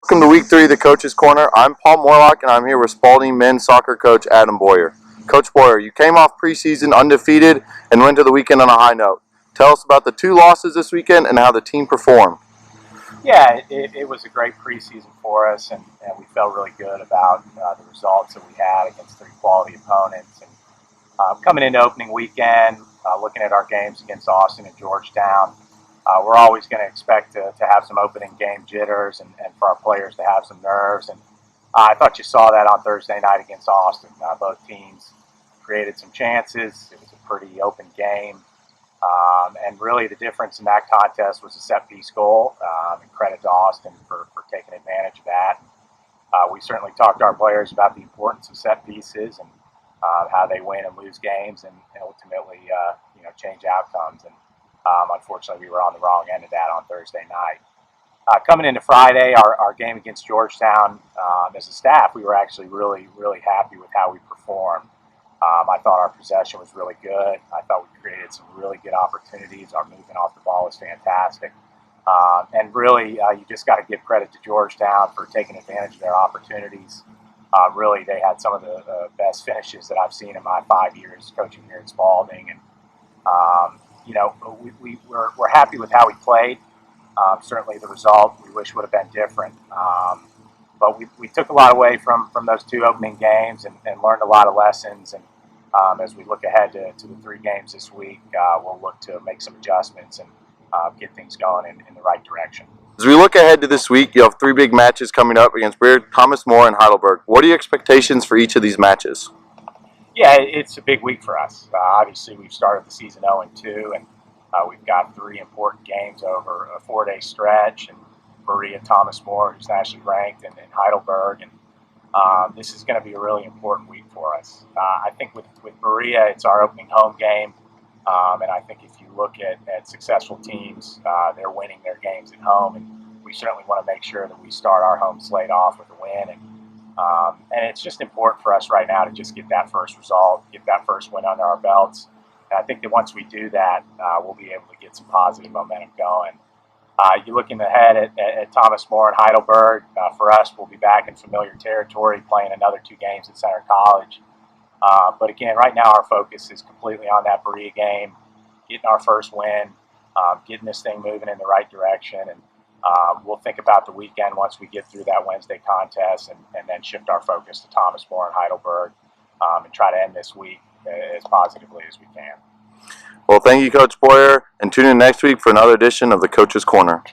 Welcome to week 3 of the Coach's Corner. I'm Paul Morlock, and I'm here with Spalding men's soccer coach Adam Boyer. Coach Boyer, you came off preseason undefeated and went to the weekend on a high note. Tell us about the 2 losses this weekend and how the team performed. Yeah, it was a great preseason for us, and we felt really good about the results that we had against 3 quality opponents. And coming into opening weekend, looking at our games against Austin and Georgetown, we're always going to expect to have some opening game jitters and for our players to have some nerves. And I thought you saw that on Thursday night against Austin. Both teams created some chances. It was a pretty open game. And really the difference in that contest was a set-piece goal, and credit to Austin for taking advantage of that. We certainly talked to our players about the importance of set pieces and how they win and lose games and ultimately change outcomes. And unfortunately, we were on the wrong end of that on Thursday night. Coming into Friday, our game against Georgetown, as a staff, we were actually really happy with how we performed. I thought our possession was really good. I thought we created some really good opportunities. Our movement off the ball was fantastic. And really, you just got to give credit to Georgetown for taking advantage of their opportunities. Really, they had some of the best finishes that I've seen in my 5 years coaching here at Spalding. And, we're happy with how we played. Certainly the result we wish would have been different. But we took a lot away from those 2 opening games and learned a lot of lessons. And as we look ahead to the 3 games this week, we'll look to make some adjustments and get things going in the right direction. As we look ahead to this week, you have 3 big matches coming up against Berea, Thomas More, and Heidelberg. What are your expectations for each of these matches? Yeah, it's a big week for us. Obviously, we've started the season 0-2, and we've got 3 important games over a 4-day stretch. And Berea, Thomas More, who's nationally ranked, and Heidelberg. And this is going to be a really important week for us. I think with Berea, it's our opening home game. And I think if you look at successful teams, they're winning their games at home. And we certainly want to make sure that we start our home slate off with a win. And it's just important for us right now to just get that first result, get that first win under our belts. And I think that once we do that, we'll be able to get some positive momentum going. You're looking ahead at Thomas More and Heidelberg. For us, we'll be back in familiar territory, playing another 2 games at Center College. But again, right now our focus is completely on that Berea game, getting our first win, getting this thing moving in the right direction. And we'll think about the weekend once we get through that Wednesday contest and then shift our focus to Thomas More and Heidelberg and try to end this week as positively as we can. Well, thank you, Coach Boyer, and tune in next week for another edition of the Coach's Corner.